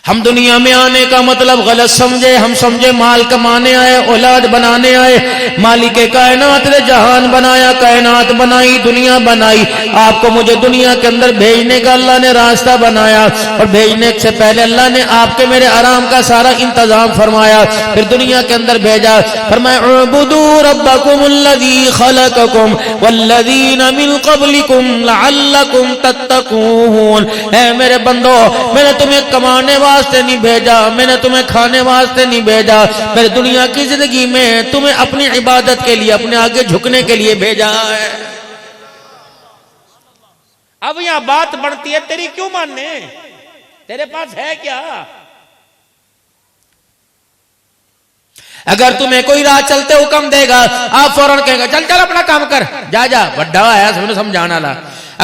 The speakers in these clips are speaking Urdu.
ہم دنیا میں آنے کا مطلب غلط سمجھے، ہم سمجھے مال کمانے آئے، اولاد بنانے آئے۔ مالک کائنات نے جہان بنایا، کائنات بنائی، دنیا بنائی، آپ کو مجھے دنیا کے اندر بھیجنے کا اللہ نے راستہ بنایا، اور بھیجنے سے پہلے اللہ نے آپ کے میرے آرام کا سارا انتظام فرمایا، پھر دنیا کے اندر بھیجا۔ فرمایا اعبدوا ربکم الذی خلقکم والذین من قبلکم لعلکم تتقون۔ اے میرے بندو، میں نے تمہیں کمانے واسطے نہیں بھیجا، میں نے تمہیں کھانے واسطے نہیں بھیجا، میرے دنیا کی زندگی میں تمہیں اپنی عبادت کے لیے، اپنے آگے جھکنے کے لیے بھیجا ہے۔ اب یہاں بات بڑھتی ہے تیری کیوں ماننے، تیرے پاس ہے کیا؟ اگر تمہیں کوئی راہ چلتے حکم دے گا، آپ فوراً کہیں گا چل چل اپنا کام کر، جا جا بڑھا آیا سمجھانا لا۔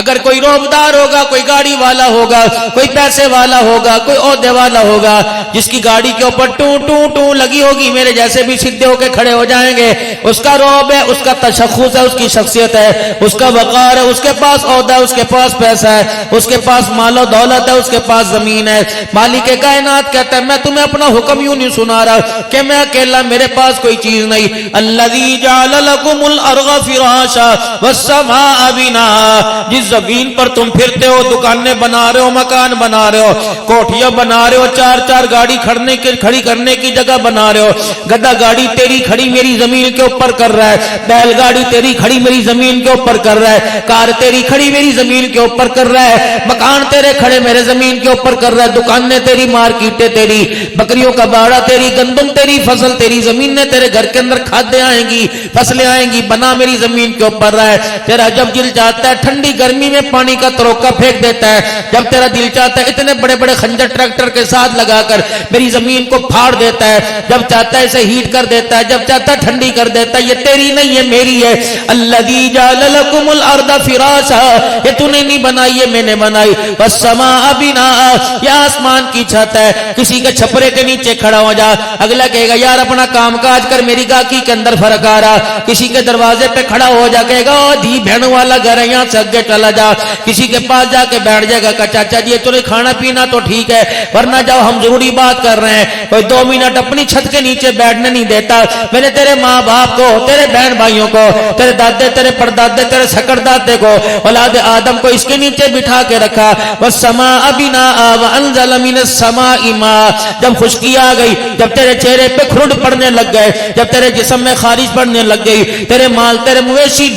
اگر کوئی روبدار ہوگا، کوئی گاڑی والا ہوگا، کوئی پیسے والا ہوگا، کوئی عہدے والا ہوگا، جس کی گاڑی کے اوپر ٹوں ٹوں ٹوں لگی ہوگی، میرے جیسے بھی سیدھے ہو کے کھڑے ہو جائیں گے، اس کا روب ہے، اس کا تشخص ہے، اس کی شخصیت ہے، اس کا وقار ہے، اس کے پاس عہدہ ہے، اس کے پاس پیسہ ہے، اس کے پاس مال و دولت ہے، اس کے پاس زمین ہے۔ مالک کائنات کہتا ہے میں تمہیں اپنا حکم یوں نہیں سنا رہا کہ میں اکیلا، میرے پاس کوئی چیز نہیں۔ الذی جعل لکم الارض فراشا والسماء بناء، جس زمین پر تم پھرتے ہو، دکانیں بنا رہے ہو، مکان بنا رہے ہو، کوٹھیاں بنا رہے ہو، چار چار گاڑی کھڑی کرنے کی جگہ بنا رہے ہو، گدا گاڑی تیری کھڑی میری زمین کے اوپر کر رہا ہے، بیل گاڑی تیری کھڑی میری زمین کے اوپر کر رہا ہے، کار تیری کھڑی میری زمین کے اوپر کر رہا ہے، مکان تیرے کھڑے میرے زمین کے اوپر کر رہا ہے، دکانیں تیری، مارکیٹیں تیری، بکریوں کا باڑا تیری، گندم تیری، فصل تیری، زمینیں تیرے گھر کے اندر کھادیں آئیں گی، فصلیں آئیں گی، بنا میری زمین کے اوپر رہا ہے۔ تیرا جب دل چاہتا ہے ٹھنڈی گرمی میں پانی کا تروکا پھینک دیتا ہے، جب تیرا دل چاہتا ہے اتنے بڑے بڑے خنجر ٹریکٹر کے ساتھ لگا کر میری زمین کو پھاڑ دیتا ہے، جب چاہتا ہے اسے ہیٹ کر دیتا ہے، جب چاہتا ہے ٹھنڈی کر دیتا ہے۔ یہ تیری نہیں ہے، میری ہے۔ الذی جعل لکم الارض فراشا، یہ تو نے نہیں بنائی، یہ میں نے بنائی۔ والسماء بناء، یہ آسمان کی چھت ہے، کسی کے چھپرے کے نیچے کھڑا ہو جا، اگلا کہے گا یار اپنا کام کاج کر، میری گاہکی کے اندر فرق آ رہا، کسی کے دروازے پہ کھڑا ہو جا، کہے گا او دھی بہنوں والا گھر ہے، یہاں سے آگے چلا جا، کسی کے پاس جا کے بیٹھ جائے گا کہ چاچا جی تو کھانا پینا تو ٹھیک ہے، ورنہ جاؤ ہم ضروری بات کر رہے ہیں، کوئی 2 منٹ اپنی چھت کے نیچے بیٹھنے نہیں دیتا۔ میں نے تیرے ماں باپ کو، تیرے بہن بھائیوں کو، تیرے دادے، تیرے پردادے، تیرے سکر دادے کو، اولاد آدم کو اس کے نیچے بٹھا کے رکھا۔ والسماء بناء وانزل من السماء ماء، جب خشکی آ گئی، جب تیرے چہرے پہ کھرڈ پڑنے لگ گئے، جب تیرے جسم میں خارش پڑنے لگ گئی، تیرے مال، تیرے مویشی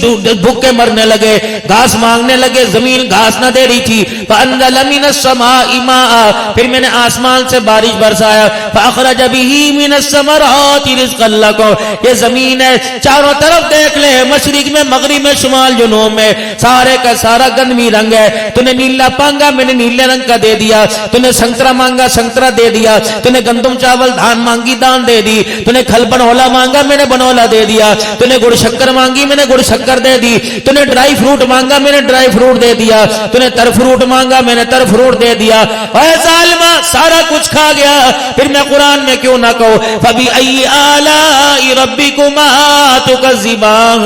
بھوکے مرنے لگے، گھاس مانگنے لگے، زمین گھاس نہ دے رہی تھی، فانزل من السماء ماء، پھر میں نے آسمان سے بارش برسایا، فاخرج به من الثمرات رزقا لكم، یہ زمین ہے، چاروں طرف دیکھ لے، مشرق میں، مغرب میں، شمال جنوب میں، سارے کا سارا گندمی رنگ ہے۔ تو نے نیلا مانگا، میں نے نیلے رنگ کا دے دیا، تو نے سنترا مانگا، سنترا دے دیا، تو نے گندم چاول دھان مانگی، دان دے دی، تو نے کھل بنولا مانگا، میں نے بنولا دے دیا، تو نے گڑ شکر مانگی، میں نے گڑ شکر دے دی، تو نے ڈرائی فروٹ مانگا، میں نے ڈرائی فروٹ دے دیا، تو نے تر فروٹ مانگا، میں نے تر فروٹ دے دیا۔ اے ظالمہ، سارا کچھ کھا گیا، پھر میں قرآن میں کیوں نہ کہوں فَبِأَيِّ آلَاءِ رَبِّكُمَا تُكَذِّبَانِ،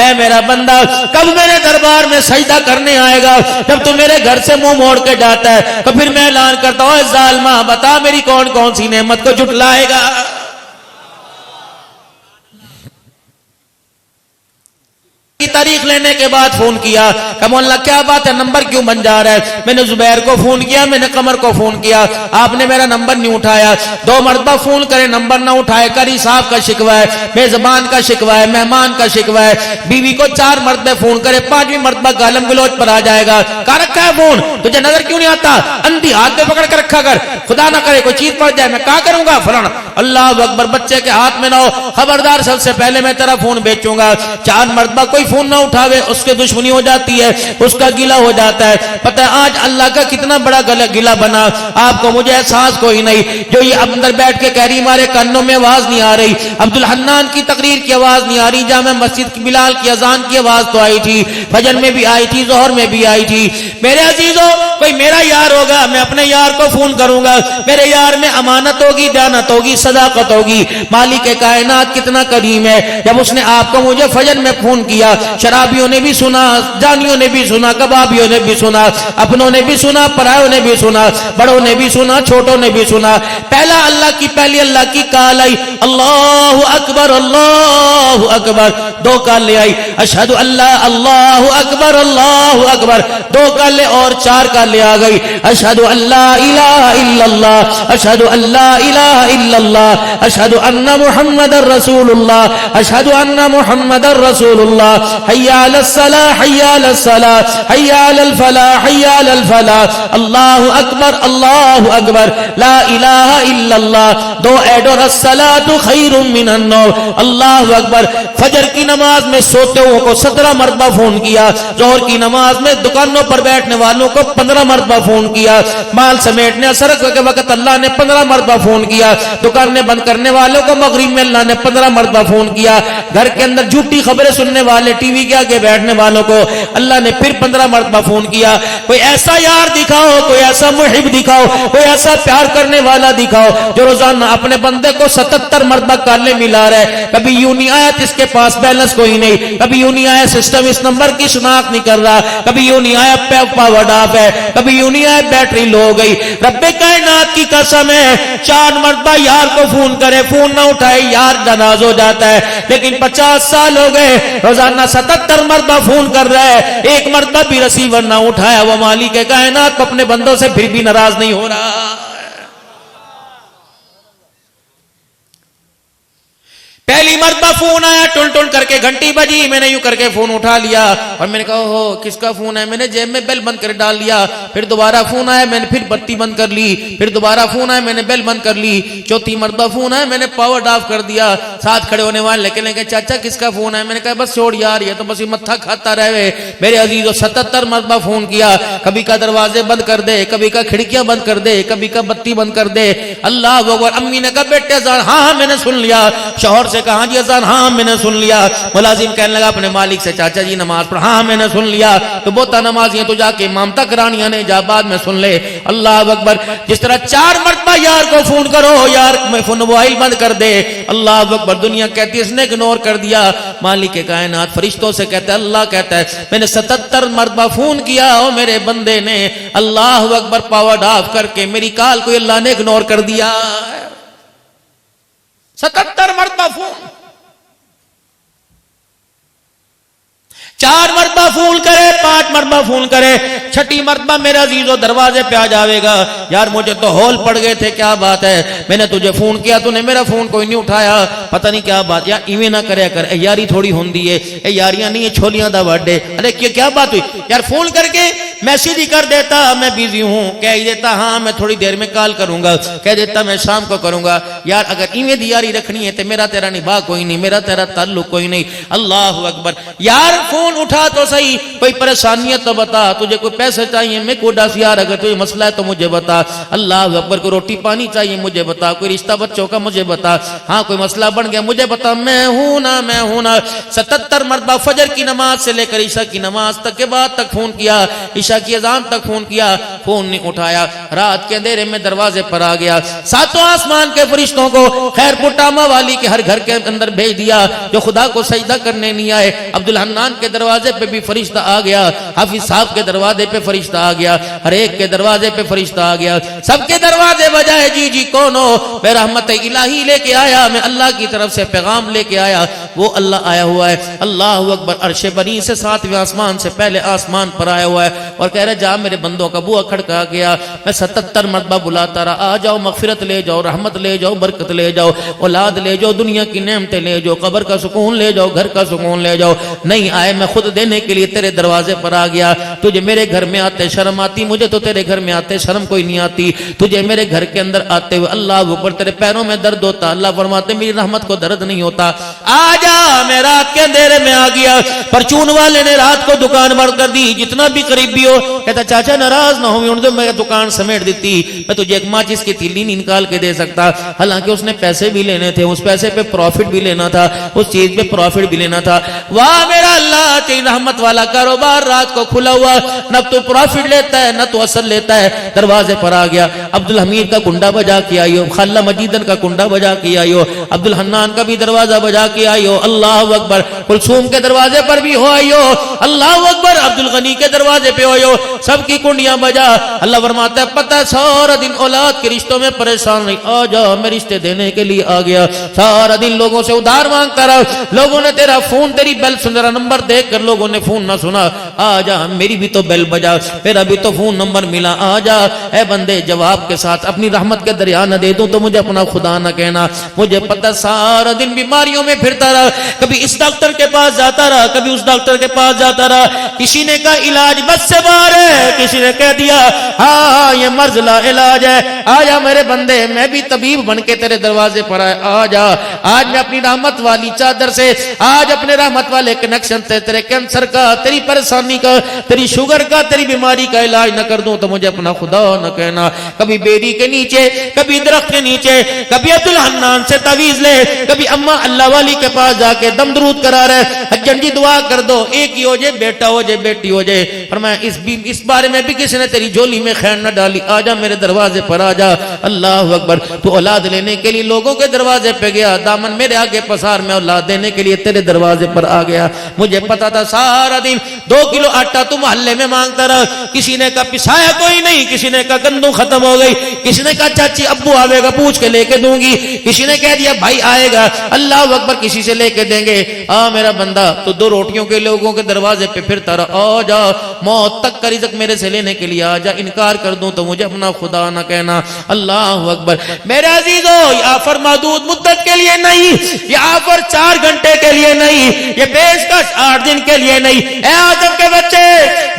اے میرا بندہ کب میرے دربار میں سجدہ کرنے آئے گا؟ جب تو میرے گھر سے منہ موڑ کے جاتا ہے تو پھر میں اعلان کرتا ہوں اے ظالمہ بتا میری کون کون سی نعمت کو جھٹلائے گا؟ کی تاریخ لینے کے بعد فون کیا کہ مولانا کیا بات ہے، نمبر کیوں بن جا رہا ہے؟ میں نے زبیر کو فون کیا، میں نے قمر کو فون کیا، آپ نے میرا نمبر نہیں اٹھایا، 2 مرتبہ فون کرے نمبر نہ اٹھائے، قاری صاحب کا شکوہ ہے، میزبان کا شکوہ ہے، مہمان کا شکوہ ہے، بیوی کو 4 مرتبہ فون کرے، 5ویں مرتبہ گالم گلوچ پر آ جائے گا، کہا رکھا ہے فون، تجھے نظر کیوں نہیں آتا؟ اندھی ہاتھ پہ پکڑ کر رکھا کر، خدا نہ کرے کوئی چیز پڑ جائے، میں کہا کروں گا فلانا، اللہ اکبر، بچے کے ہاتھ میں نہ ہو، خبردار سب سے پہلے میں تیرا فون بیچوں گا۔ 4 مرتبہ کوئی فون نہ اٹھاوے، اس کے دشمنی ہو جاتی ہے، اس کا گلہ ہو جاتا ہے۔ پتہ ہے آج اللہ کا کتنا بڑا گلہ بنا، آپ کو مجھے احساس کوئی نہیں، جو یہ اندر بیٹھ کے کہہ رہی ہمارے کانوں میں آواز نہیں آ رہی، عبدالحنان کی تقریر کی آواز نہیں آ رہی، جامع مسجد کی بلال کی اذان کی آواز تو آئی تھی، فجر میں بھی آئی تھی، ظہر میں بھی آئی تھی۔ میرے عزیزوں، کوئی میرا یار ہوگا، میں اپنے یار کو فون کروں گا، میرے یار میں امانت ہوگی، دیانت ہوگی، صداقت ہوگی. مالک کائنات کتنا کریم ہے. جب اس نے آپ کو مجھے فجر میں فون کیا, شرابیوں نے بھی سنا, جانیوں نے بھی سنا, کبابیوں نے بھی سنا, اپنوں نے بھی سنا, پرایوں نے بھی سنا, بڑوں نے بھی سنا, چھوٹوں نے بھی سنا. پہلی اللہ کی کال آئی, اللہ اکبر اللہ اکبر. دو کال لے آئی, اشہد اللہ اللہ اکبر اللہ اکبر. دو کال لے اور چار کال لے آ گئی, اشہد اللہ الہ الا اللہ, اشہد اللہ الہ الا اللہ, اشہد ان محمد رسول اللہ, اشہد ان محمد رسول اللہ, حی علی الصلاۃ حی علی الصلاۃ حی علی الفلاح حی علی الفلاح, اللہ اکبر اللہ اکبر, لا الہ الا اللہ. دو ایڈ اور الصلاۃ خیر من النوم, اللہ اکبر. فجر کی نماز میں سوتے ہوں کو 17 مرتبہ فون کیا, ظہر کی نماز میں دکانوں پر بیٹھنے والوں کو 15 مرتبہ فون کیا, مال سمیٹنے اثر کے وقت اللہ نے 15 مرتبہ فون کیا, دکانیں بند کرنے والوں کو مغرب میں اللہ نے 15 مرتبہ فون کیا, گھر کے اندر جھوٹی خبریں سننے والے ٹی وی کے آگے بیٹھنے والوں کو اللہ نے پھر 15 مرتبہ فون کیا. کوئی ایسا یار دکھاؤ, کوئی ایسا محب دکھاؤ, کوئی ایسا پیار کرنے والا دکھاؤ جو روزانہ اپنے بندے کو 77 مرتبہ کالے ملا رہا ہے. کبھی یوں نہیں آیا اس کے پاس بیلنس کوئی نہیں, کبھی یوں نہیں آیا سسٹم اس نمبر کی شناخت نہیں کر رہا, کبھی یوں نہیں آیا پاور آف ہے, کبھی یوں نہیں آیا بیٹری لو ہو گئی. رب کائنات کی قسم ہے 4 مرتبہ یار کو فون کرے, فون نہ اٹھائے, یار جناز ہو جاتا ہے. لیکن 50 سال ہو گئے روزانہ 77 مرتبہ فون کر رہا ہے, ایک مرتبہ بھی ریسیور نہ اٹھایا. وہ مالک کائنات اپنے بندوں سے پھر بھی ناراض نہیں ہو رہا. پہلی مرتبہ فون آیا, ٹن ٹن کر کے گھنٹی بجی, میں نے یوں کر کے فون اٹھا لیا اور میں نے کہا ہو کس کا فون ہے, میں نے جیب میں بیل بند کر ڈال لیا. پھر دوبارہ فون آیا, میں نے پھر بتی بند کر لی. پھر دوبارہ فون آیا, میں نے بیل بند کر لی. چوتھی مرتبہ فون آیا, میں نے پاور آف کر دیا. ساتھ کھڑے ہونے والے لیکن کہ چاچا کس کا فون ہے, میں نے کہا بس چھوڑ یار, یہ تو بس متھا کھاتا رہے. میرے عزیزو 77 مرتبہ فون کیا, کبھی کا دروازے بند کر دے, کبھی کا کھڑکیاں بند کر دے, کبھی کا بتی بند کر دے. اللہ اکبر. امی نے کہا بیٹے اذان, ہاں میں نے سن لیا. شوہر سے کہا جی اذان, ہاں میں نے سن لیا. ملازم کہنے لگا اپنے مالک سے چاچا جی نماز پڑھ, ہاں میں نے سن لیا. تو بہتا نمازیاں تو جا کے امام تک رانیاں نے جا بعد میں سن لے. اللہ اکبر. جس طرح 4 مرتبہ یار کو فون کرو, یار میں فون موبائل بند کر دے. اللہ اکبر. دنیا کہتی ہے اس نے اگنور کر دیا. مالک کائنات فرشتوں سے کہتا ہے, اللہ کہتا ہے میں نے 77 مرتبہ فون کیا اور میرے بندے نے اللہ اکبر پاور آف کر کے میری کال کو اللہ نے اگنور کر دیا. 77 مرتبہ فون. 4 مرتبہ فون کرے, 5 مرتبہ فون کرے, 6ٹھی مرتبہ میرا عزیزو دروازے پہ آ جاوے گا. یار مجھے تو ہول پڑ گئے تھے, کیا بات ہے, میں نے تجھے فون کیا تو نے میرا فون کوئی نہیں اٹھایا, پتہ نہیں کیا بات. یار ایویں نہ کرے کر, یاری تھوڑی ہوندی ہے, اے یاریاں نہیں ہے چھولیاں دا بڑے. ارے کیا بات ہوئی یار, فون کر کے میسیج ہی کر دیتا میں بیزی ہوں, کہہ ہی دیتا ہاں میں تھوڑی دیر میں کال کروں گا, کہہ دیتا میں شام کو کروں گا. یار اگر ایویں دی یاری رکھنی ہے تو میرا تیرا نباہ کوئی نہیں, میرا تیرا تعلق کوئی نہیں. اللہ اکبر. یار فون اٹھا تو صحیح, کوئی پریشانی ہے تو بتا, تجھے کوئی پیسے چاہیے میں کو ڈاس, یار اگر تجھے مسئلہ ہے تو مجھے بتا. اللہ اکبر. کوئی روٹی پانی چاہیے مجھے بتا, کوئی رشتہ بچوں کا مجھے بتا, ہاں کوئی مسئلہ بن گیا مجھے بتا, میں ہوں نا میں ہوں نا. 77 مرتبہ فجر کی نماز سے لے کر عشاء کی نماز تک کے بعد تک فون کیا, عشاء کی اذان تک فون کیا, فون نہیں اٹھایا. رات کے اندھیرے میں دروازے پر آ گیا, 7 آسمان کے فرشتوں کو خیر پٹاما والی کے ہر گھر کے اندر بھیج دیا جو خدا کو سجدہ کرنے نہیں آئے. عبدالحنان کے دروازے پہ بھی فرشتہ آ گیا, حافظ صاحب کے دروازے پہ فرشتہ آ گیا, ہر ایک کے دروازے پہ فرشتہ آ گیا. سب کے دروازے بجائے جی جی کون ہو, میں رحمت الہی لے کے آیا, میں اللہ کی طرف سے پیغام لے کے آیا, وہ اللہ آیا ہوا ہے. اللہ اکبر. عرش بنی سے 7ویں آسمان سے پہلے آسمان پر آیا ہوا ہے اور کہہ رہے جا میرے بندوں کا بوا کھڑکا گیا. میں 77 مرتبہ بلاتا رہا, آ جاؤ مغفرت لے جاؤ, رحمت لے جاؤ, برکت لے جاؤ, اولاد لے جاؤ, دنیا کی نعمتیں لے جاؤ, قبر کا سکون لے جاؤ, گھر کا سکون لے جاؤ. نہیں آئے, میں خود دینے کے لیے تیرے دروازے پر آ گیا. تجھے میرے گھر میں آتے شرم آتی, مجھے تو تیرے گھر میں آتے شرم کوئی نہیں آتی. تجھے میرے گھر کے اندر آتے ہوئے اللہ اوپر تیرے پیروں میں درد ہوتا, اللہ فرماتے میری رحمت کو درد نہیں ہوتا. آ جا, میں رات کے اندھیرے میں آ گیا. پرچون والے نے رات کو دکان بند کر دی, جتنا بھی قریبی ہو کہتا چاچا ناراض نہ ہو, ان میں دکان سمیٹ دیتی, میں تجھے ایک ماچس کی تیلی نہیں نکال کے دے سکتا. حالانکہ اس نے پیسے بھی لینے تھے, اس پیسے پہ پروفٹ بھی لینا تھا, اس چیز پہ پروفٹ بھی لینا تھا. واہ میرا اللہ, تیری رحمت والا کاروبار رات کو کھلا ہوا ہوا, نہ تو پروفٹ لیتا ہے نہ تو اصل لیتا ہے. دروازے پر آ گیا, عبد الحمید کا کنڈا بجا کے آئی ہو, خالہ مجیدن کا کنڈا بجا کے آئی ہو, عبد الحنان کا بھی دروازہ بجا کے آئی ہو, اللہ اکبر. کلثوم کے دروازے پر بھی ہو آئی ہو, اللہ اکبر. عبد الغنی کے دروازے پہ ہوئی ہو, سب کی کنڈیاں بجا. اللہ فرماتا ہے پتہ سارا دن اولاد کے رشتوں میں پریشان نہیں, آ جا میں رشتے دینے کے لیے آ گیا. سارا دن لوگوں سے ادھار مانگتا رہا, لوگوں نے تیرا فون, تیری بیل سن رہا نمبر دیکھ کر لوگوں نے فون نہ سنا, آ جا میری بھی تو بیل بجا, میرا بھی تو فون نمبر ملا, آ جا. اے بندے جواب کے ساتھ اپنی رحمت کے دریا نہ دے دوں تو مجھے اپنا خدا نہ کہنا. مجھے پتہ سارا دن بیماریوں میں پھرتا رہا, کبھی اس ڈاکٹر کے پاس جاتا رہا, کبھی اس ڈاکٹر کے پاس جاتا رہا. کسی نے کہا علاج بس سے باہر ہے, کسی نے کہہ دیا ہاں یہ مرض لا علاج ہے. آ جا میرے بندے, میں بھی طبیب بن کے تیرے دروازے پر آ جا. آج میں اپنی رحمت والی چادر سے, آج اپنے رحمت والے کنیکشن سے تیرے کینسر کا, تیری پریشانی کا, تیری شوگر کا, تیری بیماری کا علاج نہ کر دوں تو مجھے اپنا خدا نہ کہنا. کبھی بیری کے نیچے, کبھی درخت کے نیچے, کبھی عبد الحنان سے تعویذ لے, کبھی اما اللہ والی کے پاس جا کے دم درود کرا رہے, حجن جی دعا کر دو ایک ہی ہو جائے, بیٹا ہو جائے, بیٹی ہو جائے. فرمایا اس بارے میں بھی کسی نے تیری جولی میں خیر نہ ڈالی, آ جا میرے دروازے پر آ جا. اللہ اکبر. تو اولاد لینے کے لیے لوگوں کے دروازے پہ گیا, دامن میرے آگے پسار, میں اولاد دینے کے لیے تیرے دروازے پر آ گیا. مجھے پتا تھا سارا دن 2 کلو آٹا تو محلے میں مانگتا رہا, کسی نے کہا پسایا کوئی نہیں, کسی نے کہا گندم ختم ہو گئی, کسی نے کہا چاچی ابو آوے گا پوچھ کے لے کے دوں گی, کسی نے کہہ دیا بھائی آئے گا, اللہ اکبر, کسی سے لے کے دیں گے. آ میرا بندہ, تو 2 روٹیوں کے لوگوں کے دروازے پہ پھرتا رہا, آ جا موت تک کا رزق میرے سے لینے کے لیے آ جا, انکار کر دوں تو مجھے اپنا خدا نہ کہنا. اللہ اکبر. میرے عزیزو, یہ آفر محدود مدت کے لیے نہیں, یہ آفر 4 گھنٹے کے لیے نہیں, یہ پیشکش 8 دن کے لیے نہیں. اے آدم کے بچے,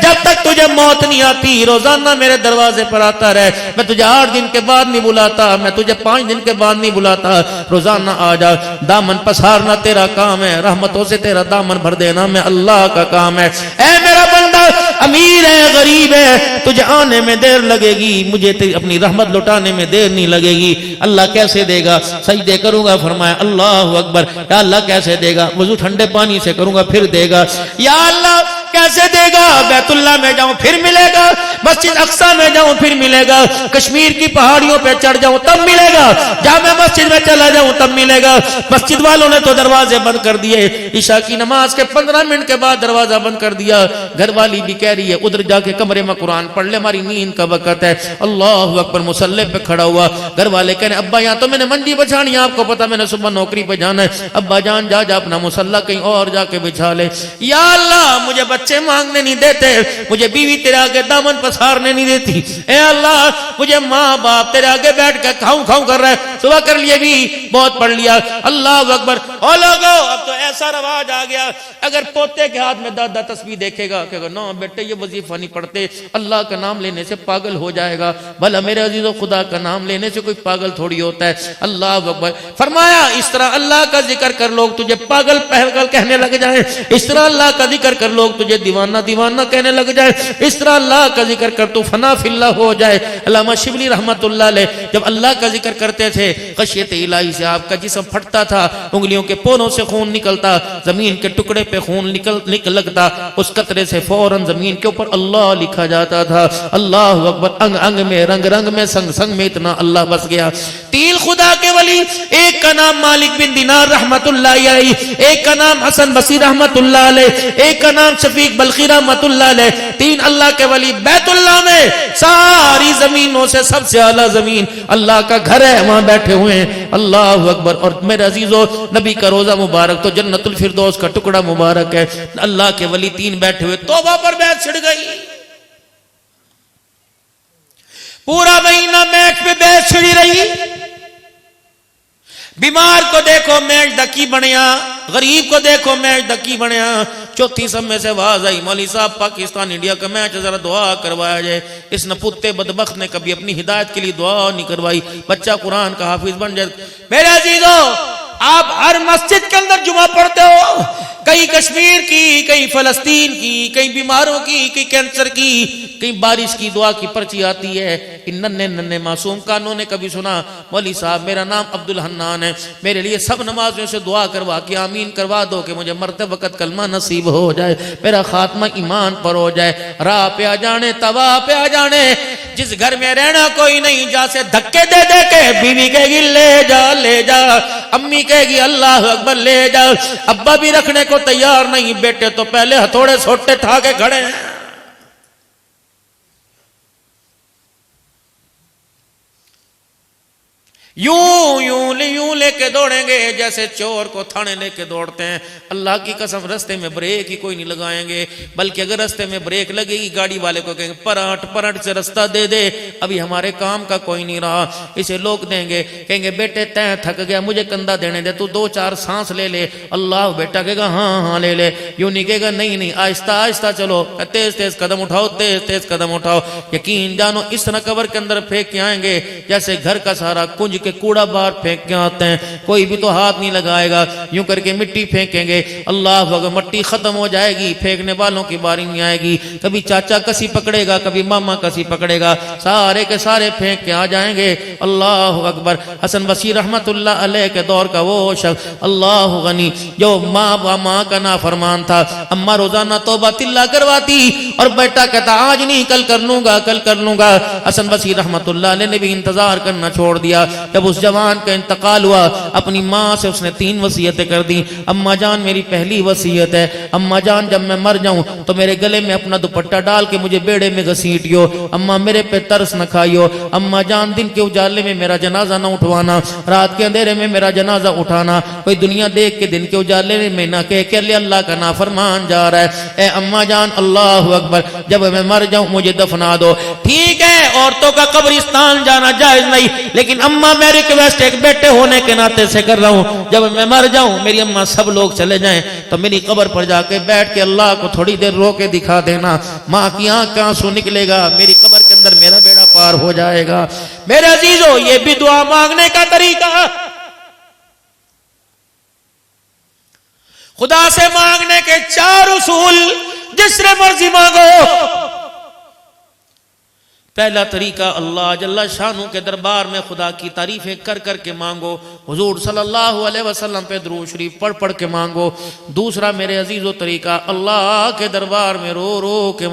جب تک تجھے موت نہیں آتی روزانہ میرے دروازے پر آتا رہے. میں تجھے 8 دن کے بعد نہیں بلاتا, میں تجھے 5 دن کے بعد نہیں بلاتا, روزانہ آ جا. دامن پسارنا تیرا کام ہے, رحمتوں سے تیرا دامن بھر دینا میں اللہ کا کام ہے. اے میرا بندہ, امیر ہے غریب ہے, تجھے آنے میں دیر لگے گی, مجھے اپنی رحمت لوٹانے میں دیر نہیں لگے گی. اللہ کیسے دے گا, سجدے کروں گا, فرمایا اللہ اکبر. یا اللہ کیسے دے گا, وضو ٹھنڈے پانی سے کروں گا پھر دے گا. یا اللہ کیسے دے گا, بیت اللہ میں جاؤں پھر ملے گا, مسجد اقصی میں جاؤں پھر ملے گا, کشمیر کی پہاڑیوں پہ چڑھ جاؤں تب ملے گا, جامع مسجد میں چلا جاؤں تب ملے گا. مسجد والوں نے تو دروازے بند کر دیے, عشاء کی نماز کے 15 منٹ کے بعد دروازہ بند کر دیا. گھر والی بھی کہہ رہی ہے ادھر جا کے کمرے میں قرآن پڑھ لے, ہماری نیند کا وقت ہے. اللہ اکبر. مصلی پہ کھڑا ہوا, گھر والے کہنے ابا یہاں تو میں نے منجی بچھانی, آپ کو پتا میں نے صبح نوکری پہ جانا ہے. ابا جان جا اپنا مصلی کہیں اور جا کے بچھا لے. یا اللہ مجھے بچے مانگنے نہیں دیتے, مجھے بیوی تیرے آگے دامن پسارنے نہیں دیتی. اے اللہ مجھے ماں باپ تیرے آگے بیٹھ کے کھاؤں کھاؤں کر رہا ہے, صبح کر لیے بھی بہت پڑھ لیا. اللہ اکبر. او لوگو, اب تو ایسا رواج آ گیا, اگر پوتے کے ہاتھ میں دادا تسبیح دیکھے گا کہ نو بیٹے یہ وظیفہ نہیں پڑھتے, اللہ کا نام لینے سے پاگل ہو جائے گا. بھلا میرے عزیزو, خدا کا نام لینے سے کوئی پاگل تھوڑی ہوتا ہے. اللہ اکبر. فرمایا اس طرح اللہ کا ذکر کر لوگ تجھے پاگل پہل کہنے لگ جائیں, اس طرح اللہ کا ذکر کر لوگ تجھے دیوانہ دیوانہ کہنے لگ جائے, اس طرح اللہ کا ذکر کر تو فنا فی اللہ ہو جائے. علامہ شبلی رحمت اللہ علیہ جب اللہ کا ذکر کرتے تھے, خشیت الہی سے آپ کا جسم پھٹتا تھا, انگلیوں کے پونوں سے خون نکلتا, زمین کے ٹکڑے پہ خون نکل لگتا, اس قطرے سے فوراً زمین کے اوپر اللہ لکھا جاتا تھا. اللہ اکبر. انگ انگ میں, رنگ رنگ میں, سنگ سنگ میں اتنا اللہ بس گیا. 3 خدا کے ولی, ایک کا نام مالک بن دینار رحمت اللہ علیہ, ایک کا نام حسن بصری رحمت اللہ علیہ, ایک کا نام شفیق بلخی رحمت اللہ علیہ. 3 اللہ کے ولی بیت اللہ میں, ساری زمینوں سے سب سے اعلیٰ زمین اللہ کا گھر ہے, وہاں بیٹھے ہوئے ہیں. اللہ اکبر. اور میرے عزیزو, نبی کا روزہ مبارک تو جنت الفردوس کا ٹکڑا مبارک ہے. اللہ کے ولی 3 بیٹھے ہوئے, توبہ پر بیعت چھڑ گئی, پورا مہینہ میچ پہ بیعت چھڑی رہی. بیمار کو دیکھو میچ دکی بنیا, غریب کو دیکھو میچ دکی بنیا. چوتھی سب میں سے آواز آئی, مولوی صاحب پاکستان انڈیا کا میچ ذرا دعا کروایا جائے. اس نپتے بدبخت نے کبھی اپنی ہدایت کے لیے دعا نہیں کروائی, بچہ قرآن کا حافظ بن جائے. میرے عزیزو, آپ ہر مسجد کے اندر جمعہ پڑھتے ہو, کئی کشمیر کی, کئی فلسطین کی, کئی بیماروں کی, کئی کینسر کی, کہیں بارش کی دعا کی پرچی آتی ہے. ان ننے ننے معصوم کانوں نے کبھی سنا مولوی صاحب میرا نام عبدالحنان ہے, میرے لیے سب نمازوں سے دعا کروا کے آمین کروا دو کہ مجھے مرتے وقت کلمہ نصیب ہو جائے, میرا خاتمہ ایمان پر ہو جائے. راہ پہ آ جانے توا پہ آ جانے, جس گھر میں رہنا کوئی نہیں جا سے دھکے دے دے کے بیوی کہے گی لے جا لے جا, امی کہے گی اللہ اکبر لے جا, ابا بھی رکھنے کو تیار نہیں, بیٹے تو پہلے ہتھوڑے سوٹے تھا کے کھڑے ہیں. یوں لے کے دوڑیں گے جیسے چور کو تھانے لے کے دوڑتے ہیں. اللہ کی قسم رستے میں بریک ہی کوئی نہیں لگائیں گے, بلکہ اگر رستے میں بریک لگے گی گاڑی والے کو کہیں گے پرٹ سے رستہ دے دے, ابھی ہمارے کام کا کوئی نہیں رہا. اسے لوگ دیں گے, کہیں گے بیٹے تیں تھک گیا مجھے کندھا دینے دے, تو 2-4 سانس لے لے. اللہ بیٹا کہے گا ہاں لے لے. یوں نہیں کہے گا نہیں آہستہ آہستہ چلو, تیز قدم اٹھاؤ, تیز قدم اٹھاؤ. یقین جانو اس طرح قبر کے اندر پھینک کے آئیں گے جیسے گھر کا سارا کنج کے کوڑا باہر پھینک کے آتے ہیں, کوئی بھی تو ہاتھ نہیں لگائے گا. یوں کر کے مٹی پھینکیں گے, اللہ اگر مٹی ختم ہو جائے گی, پھینکنے والوں کی باری نہیں آئے گی. کبھی چاچا کسی پکڑے گا, کبھی ماما کسی پکڑے گا, سارے کے سارے پھینک کے آ جائیں گے. اللہ اکبر. حسن بصری رحمت اللہ علیہ کے دور کا وہ شخص اللہ غنی جو ماں کا نافرمان تھا, اماں روزانہ توبہ تلا کرواتی اور بیٹا کہتا آج نہیں کل کر لوں گا. حسن بصری رحمت اللہ علیہ نے بھی انتظار کرنا چھوڑ دیا. جب اس جوان کا انتقال ہوا اپنی ماں سے اس نے 3 وصیتیں کر دی. اماں جان میری پہلی وصیت ہے, اماں جان جب میں مر جاؤں تو میرے گلے میں اپنا دوپٹہ ڈال کے مجھے بیڑے میں گھسیٹیو. اماں میرے پہ ترس نہ کھائیو. اماں جان دن کے اجالے میں میرا جنازہ نہ اٹھوانا, رات کے اندھیرے میں میرا جنازہ اٹھانا. کوئی دنیا دیکھ کے دن کے اجالے میں نہ کہے کہ اللہ کا نافرمان جا رہا ہے. اے اماں جان اللہ اکبر, جب میں مر جاؤں مجھے دفنا دو. ٹھیک ہے عورتوں کا قبرستان جانا جائز نہیں, لیکن اماں میں ریکویسٹ ایک بیٹے ہونے کے ناطے سے کر رہا ہوں, جب میں مر جاؤں میری اماں سب لوگ چلے جائیں تو میری قبر پر جا کے بیٹھ کے اللہ کو تھوڑی دیر رو کے دکھا دینا. ماں کی آنکھ کا آنسو نکلے گا, میری قبر کے اندر میرا بیڑا پار ہو جائے گا. میرے عزیزو یہ بھی دعا مانگنے کا طریقہ, خدا سے مانگنے کے 4 اصول, جس سے مرضی مانگو. پہلا طریقہ اللہ جل شانہ کے دربار میں خدا کی تعریفیں کر کر کے مانگو, حضور صلی اللہ علیہ وسلم پہ درود شریف پڑھ کے مانگو. دوسرا میرے عزیزو طریقہ اللہ کے دربار میں رو کے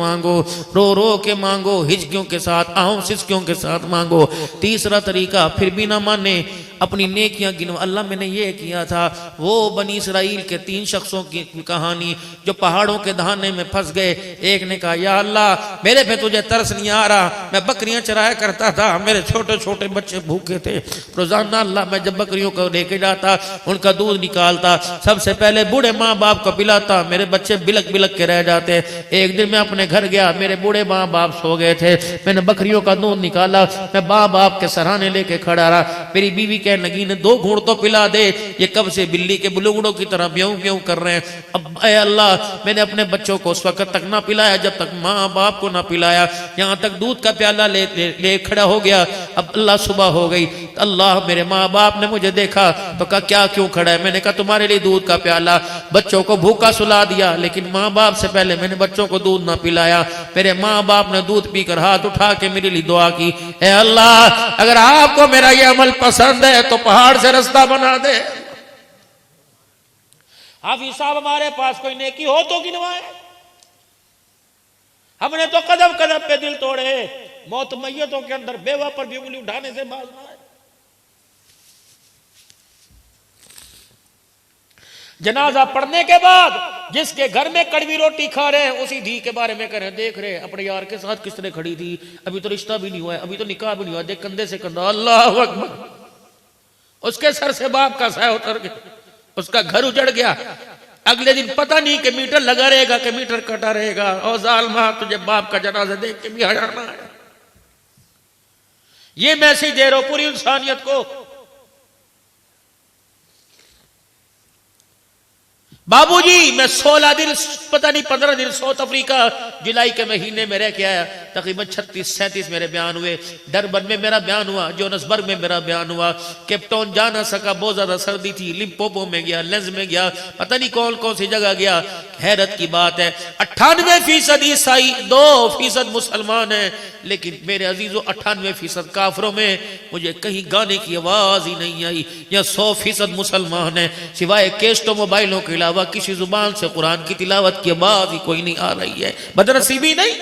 مانگو, ہچکیوں کے ساتھ, آہوں سسکیوں کے ساتھ مانگو. تیسرا طریقہ پھر بھی نہ مانے, اپنی نیکیاں گنو, اللہ میں نے یہ کیا تھا. وہ بنی اسرائیل کے 3 شخصوں کی کہانی جو پہاڑوں کے دہانے میں پھنس گئے. ایک نے کہا یا اللہ میرے پہ تجھے ترس نہیں آ رہا, میں بکریاں چرایا کرتا تھا, میرے چھوٹے بچے بھوکے تھے, روزانہ اللہ میں جب بکریوں کو لے کے جاتا ان کا دودھ نکالتا, سب سے پہلے بوڑھے ماں باپ کو پلاتا, میرے بچے بلک کے رہ جاتے. ایک دن میں اپنے گھر گیا, میرے بوڑھے ماں باپ سو گئے تھے, میں نے بکریوں کا دودھ نکالا, میں ماں باپ کے سرانے لے کے کھڑا رہا. میری بیوی کہنے لگی نے 2 گھونٹ تو پلا دے, یہ کب سے بلی کے بلوگڑوں کی طرح بیوں کر رہے ہیں. اب اے اللہ میں نے اپنے بچوں کو اس وقت تک نہ پلایا جب تک ماں باپ کو نہ پلایا, یہاں تک دودھ کا پیالہ لے کھڑا ہو گیا. اب اللہ صبح ہو گئی, اللہ میرے ماں باپ نے مجھے دیکھا تو کہا کیوں کھڑا ہے؟ میں نے کہا تمہارے لیے دودھ کا پیالہ, بچوں کو بھوکا سلا دیا, لیکن ماں باپ سے پہلے میں نے بچوں کو دودھ نہ پلایا. میرے ماں باپ نے دودھ پی کر ہاتھ اٹھا کے میرے لیے دعا کی, اے اللہ اگر آپ کو میرا یہ عمل پسند ہے تو پہاڑ سے رستہ بنا دے. حافظ صاحب ہمارے پاس کوئی نیکی ہو تو گنوائے, ہم نے تو قدم قدم پہ دل توڑے. موت میتوں کے اندر بیوہ پر بھی انگلی اٹھانے سے باز نہ ہے. جنازہ پڑھنے کے بعد جس کے گھر میں کڑوی روٹی کھا رہے ہیں اسی دھی کے بارے میں کہہ رہے ہیں, دیکھ رہے اپنے یار کے ساتھ کس طرح کھڑی تھی, ابھی تو رشتہ بھی نہیں ہوا ہے, ابھی تو نکاح بھی نہیں ہوا, دیکھ کندھے سے کندھا. اللہ اکبر, اس کے سر سے باپ کا سایہ اتر گیا, اس کا گھر اجڑ گیا. اگلے دن پتہ نہیں کہ میٹر لگا رہے گا کہ میٹر کٹا رہے گا. او ظالمہ تجھے باپ کا جنازہ دیکھ کے بھی ہڑانا ہے. یہ میسج دے رہا ہوں پوری انسانیت کو. بابو جی میں 16 دن پتہ نہیں 15 دن ساؤتھ افریقہ جولائی کے مہینے میں رہ کے آیا. تقریباً 36-37 میرے بیان ہوئے. ڈربن میں میرا بیان ہوا, جونسبرگ میں میرا بیان ہوا, کیپ ٹاؤن جا نہ سکا, بہت زیادہ سردی تھی, لمپوپو میں گیا, لینز میں گیا, پتہ نہیں کون کون سی جگہ گیا. حیرت کی بات ہے 98% عیسائی 2% مسلمان ہیں, لیکن میرے عزیزو 98% کافروں میں مجھے کہیں گانے کی آواز ہی نہیں آئی. یا 100% مسلمان ہیں, سوائے کیسٹوں موبائلوں کے علاوہ کسی زبان سے قرآن کی تلاوت کی آواز ہی کوئی نہیں آ رہی ہے. بدنصیبی نہیں.